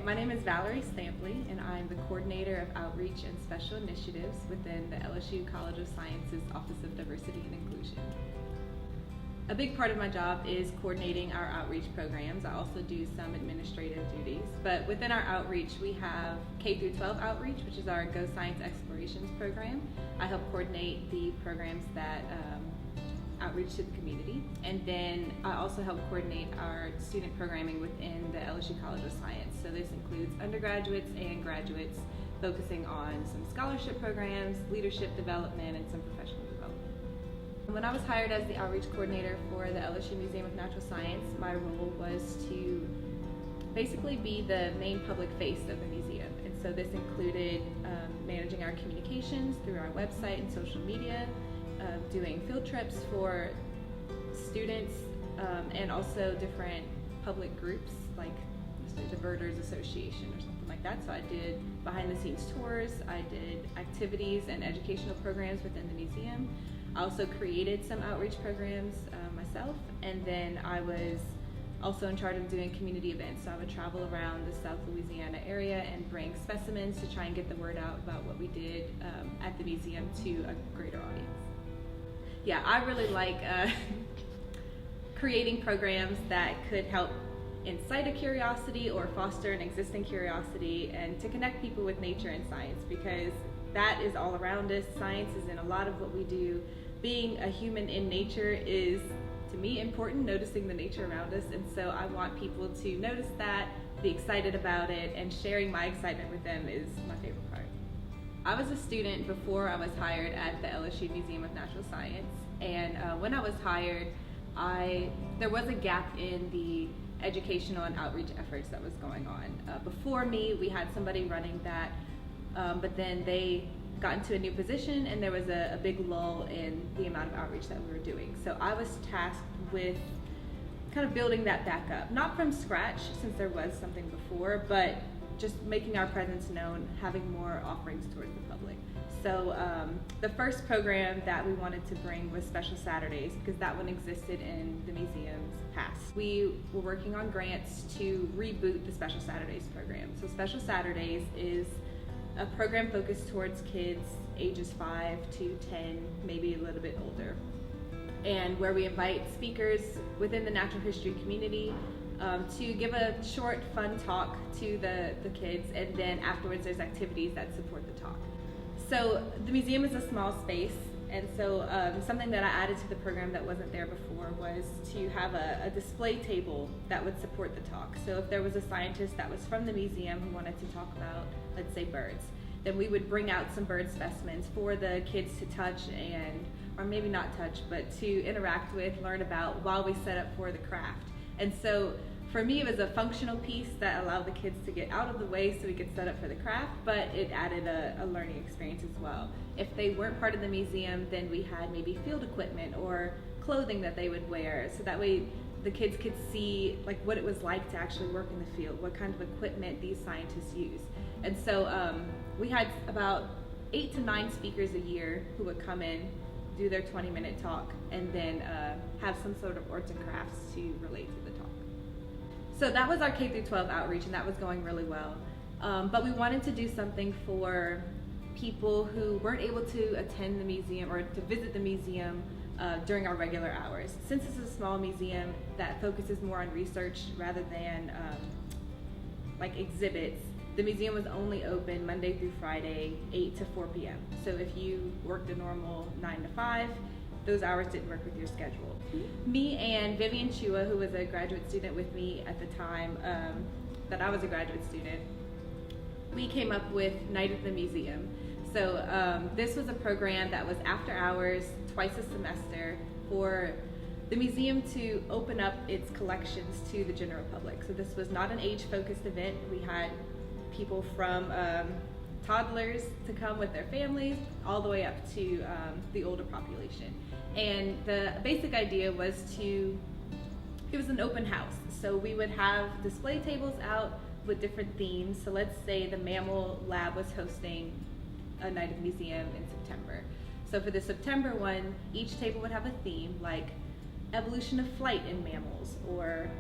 My name is Valerie Stampley, and I'm the coordinator of Outreach and Special Initiatives within the LSU College of Sciences Office of Diversity and Inclusion. A big part of my job is coordinating our outreach programs. I also do some administrative duties, but within our outreach we have K-12 outreach, which is our Go Science Explorations program. I help coordinate the programs that outreach to the community, and then I also help coordinate our student programming within the LSU College of Science. So this includes undergraduates and graduates, focusing on some scholarship programs, leadership development, and some professional development. When I was hired as the outreach coordinator for the LSU Museum of Natural Science, my role was to basically be the main public face of the museum. And so this included managing our communications through our website and social media, doing field trips for students, and also different public groups like the Diverters Association or something like that. So I did behind the scenes tours, I did activities and educational programs within the museum. I also created some outreach programs myself, and then I was also in charge of doing community events. So I would travel around the South Louisiana area and bring specimens to try and get the word out about what we did at the museum to a greater audience. Yeah, I really like creating programs that could help incite a curiosity or foster an existing curiosity, and to connect people with nature and science, because that is all around us. Science is in a lot of what we do. Being a human in nature is, to me, important, noticing the nature around us, and so I want people to notice that, be excited about it, and sharing my excitement with them is my favorite part. I was a student before I was hired at the LSU Museum of Natural Science, and when I was hired, there was a gap in the educational and outreach efforts that was going on. Before me, we had somebody running that, but then they got into a new position and there was a big lull in the amount of outreach that we were doing. So I was tasked with kind of building that back up, not from scratch since there was something before, but just making our presence known, having more offerings towards the public. So the first program that we wanted to bring was Special Saturdays, because that one existed in the museum's past. We were working on grants to reboot the Special Saturdays program. So Special Saturdays is a program focused towards kids ages 5 to 10, maybe a little bit older, and where we invite speakers within the natural history community to give a short, fun talk to the kids, and then afterwards there's activities that support the talk. So the museum is a small space, and so something that I added to the program that wasn't there before was to have a display table that would support the talk. So if there was a scientist that was from the museum who wanted to talk about, let's say, birds, then we would bring out some bird specimens for the kids to touch, and or maybe not touch, but to interact with, learn about while we set up for the craft. And so for me, it was a functional piece that allowed the kids to get out of the way so we could set up for the craft, but it added a learning experience as well. If they weren't part of the museum, then we had maybe field equipment or clothing that they would wear, so that way the kids could see like what it was like to actually work in the field, what kind of equipment these scientists use. And so we had about 8 to 9 speakers a year who would come in, do their 20-minute talk, and then have some sort of arts and crafts to relate to the talk. So that was our K-12 outreach, and that was going really well. But we wanted to do something for people who weren't able to attend the museum or to visit the museum during our regular hours. Since this is a small museum that focuses more on research rather than like exhibits, the museum was only open Monday through Friday, 8 to 4 p.m. So if you worked a normal 9 to 5, those hours didn't work with your schedule. Me and Vivian Chua, who was a graduate student with me at the time that I was a graduate student, we came up with Night at the Museum. So this was a program that was after hours, twice a semester, for the museum to open up its collections to the general public. So this was not an age-focused event. We had people from toddlers to come with their families, all the way up to the older population. And the basic idea was it was an open house. So we would have display tables out with different themes. So let's say the mammal lab was hosting a night at the museum in September. So for the September one, each table would have a theme like evolution of flight in mammals, or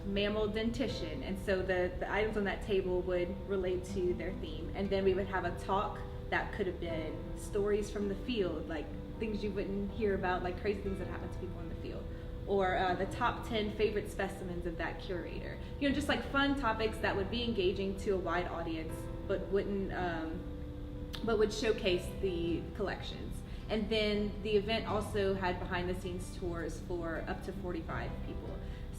mammal dentition, and so the items on that table would relate to their theme. And then we would have a talk that could have been stories from the field, like things you wouldn't hear about, like crazy things that happen to people in the field, or the top 10 favorite specimens of that curator. You know, just like fun topics that would be engaging to a wide audience, but would showcase the collections. And then the event also had behind the scenes tours for up to 45 people.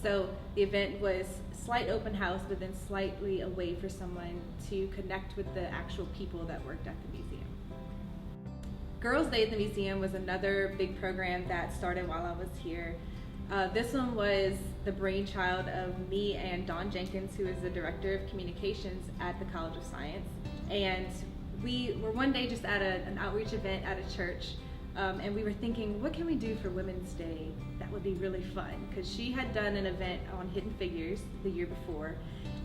So the event was slight open house, but then slightly a way for someone to connect with the actual people that worked at the museum. Girls' Day at the museum was another big program that started while I was here. This one was the brainchild of me and Dawn Jenkins, who is the director of communications at the College of Science. And we were one day just at an outreach event at a church, and we were thinking, what can we do for Women's Day that would be really fun? Because she had done an event on Hidden Figures the year before,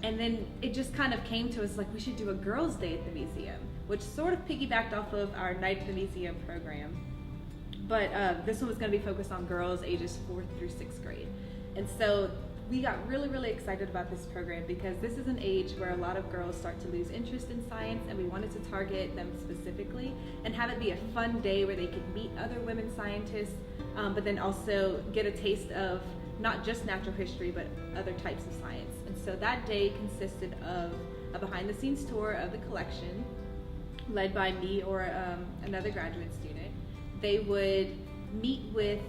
and then it just kind of came to us like we should do a Girls' Day at the museum, which sort of piggybacked off of our Night at the Museum program. But this one was going to be focused on girls ages 4th through 6th grade. And so we got really, really excited about this program because this is an age where a lot of girls start to lose interest in science, and we wanted to target them specifically and have it be a fun day where they could meet other women scientists, but then also get a taste of not just natural history, but other types of science. And so that day consisted of a behind-the-scenes tour of the collection led by me or another graduate student. They would meet with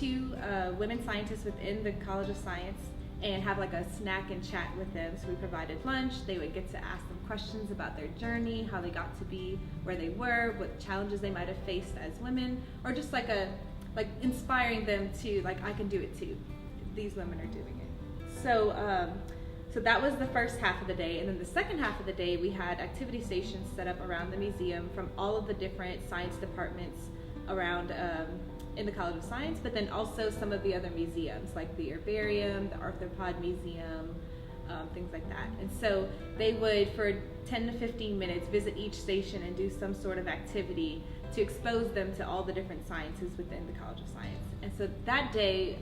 2 women scientists within the College of Science and have like a snack and chat with them. So we provided lunch. They would get to ask them questions about their journey, how they got to be where they were, what challenges they might have faced as women, or just like inspiring them to I can do it too. These women are doing it. So that was the first half of the day, and then the second half of the day we had activity stations set up around the museum from all of the different science departments around in the College of Science, but then also some of the other museums like the Herbarium, the Arthropod Museum, things like that. And so they would, for 10 to 15 minutes, visit each station and do some sort of activity to expose them to all the different sciences within the College of Science. And so that day,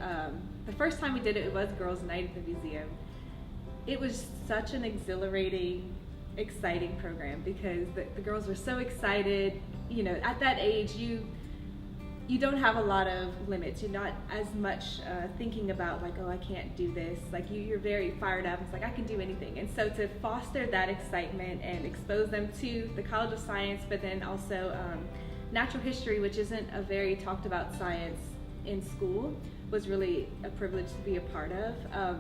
the first time we did it, it was Girls' Night at the museum. It was such an exhilarating, exciting program because the girls were so excited. You know, at that age, you don't have a lot of limits. You're not as much thinking about like, oh, I can't do this. Like you're very fired up. It's like I can do anything. And so to foster that excitement and expose them to the College of Science, but then also natural history, which isn't a very talked about science in school, was really a privilege to be a part of.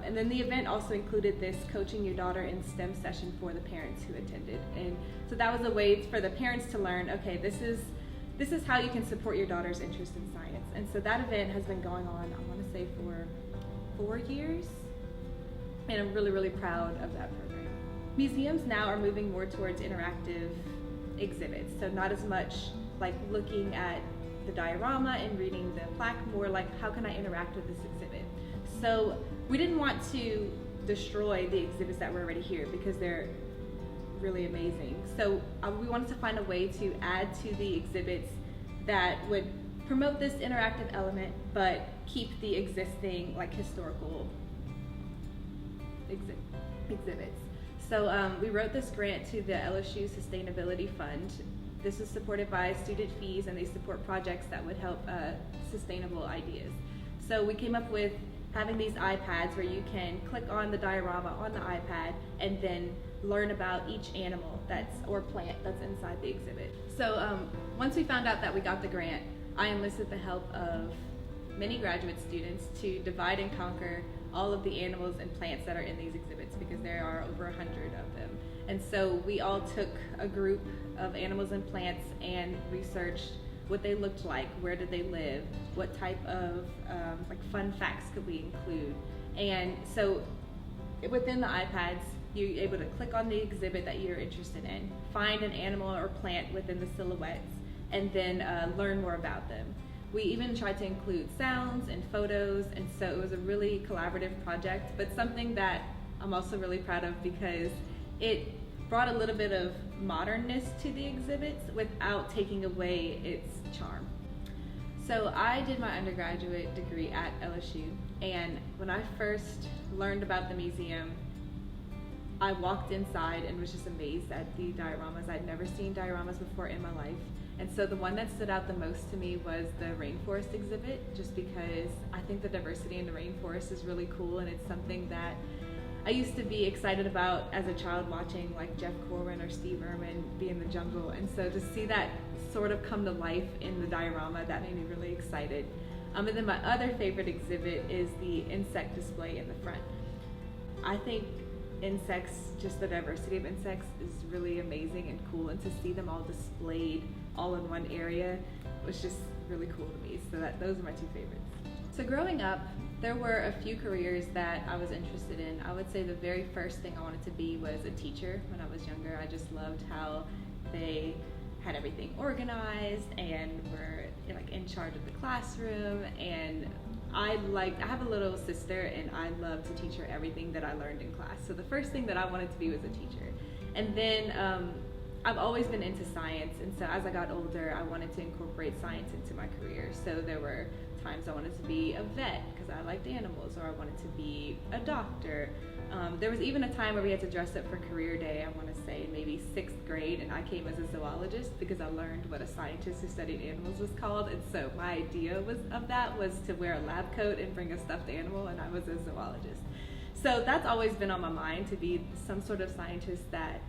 And then the event also included this Coaching Your Daughter in STEM session for the parents who attended. And so that was a way for the parents to learn, okay, this is how you can support your daughter's interest in science. And so that event has been going on, I want to say, for 4 years, and I'm really, really proud of that program. Museums now are moving more towards interactive exhibits, so not as much like looking at the diorama and reading the plaque, more like how can I interact with this exhibit. So we didn't want to destroy the exhibits that were already here because they're really amazing. So we wanted to find a way to add to the exhibits that would promote this interactive element, but keep the existing like historical exhibits. So we wrote this grant to the LSU Sustainability Fund. This is supported by student fees, and they support projects that would help sustainable ideas. So we came up with having these iPads where you can click on the diorama on the iPad and then learn about each animal or plant that's inside the exhibit. So once we found out that we got the grant, I enlisted the help of many graduate students to divide and conquer all of the animals and plants that are in these exhibits, because there are over 100 of them. And so we all took a group of animals and plants and researched what they looked like, where did they live, what type of like fun facts could we include. And so within the iPads, you're able to click on the exhibit that you're interested in, find an animal or plant within the silhouettes, and then learn more about them. We even tried to include sounds and photos, and so it was a really collaborative project, but something that I'm also really proud of because it brought a little bit of modernness to the exhibits without taking away its charm. So I did my undergraduate degree at LSU, And when I first learned about the museum, I walked inside and was just amazed at the dioramas. I'd never seen dioramas before in my life. And so the one that stood out the most to me was the rainforest exhibit, just because I think the diversity in the rainforest is really cool, and it's something that I used to be excited about as a child, watching like Jeff Corwin or Steve Irwin be in the jungle. And so to see that sort of come to life in the diorama, that made me really excited. And then my other favorite exhibit is the insect display in the front. I think insects, just the diversity of insects, is really amazing and cool, and to see them all displayed all in one area was just really cool to me. So those are my two favorites. So growing up, there were a few careers that I was interested in. I would say the very first thing I wanted to be was a teacher. When I was younger, I just loved how they had everything organized and were like in charge of the classroom, and I have a little sister, and I love to teach her everything that I learned in class. So the first thing that I wanted to be was a teacher. And then I've always been into science, and so as I got older, I wanted to incorporate science into my career. So there were times I wanted to be a vet because I liked animals, or I wanted to be a doctor. There was even a time where we had to dress up for career day, I want to say maybe 6th grade, and I came as a zoologist because I learned what a scientist who studied animals was called. And so my idea was to wear a lab coat and bring a stuffed animal, and I was a zoologist. So that's always been on my mind, to be some sort of scientist that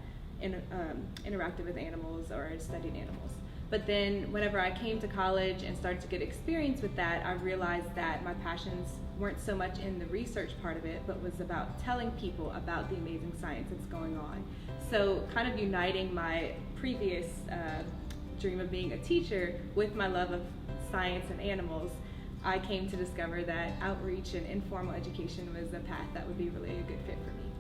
interacted with animals or studied animals. But then whenever I came to college and started to get experience with that, I realized that my passions weren't so much in the research part of it, but was about telling people about the amazing science that's going on. So kind of uniting my previous dream of being a teacher with my love of science and animals, I came to discover that outreach and informal education was a path that would be really a good fit for me.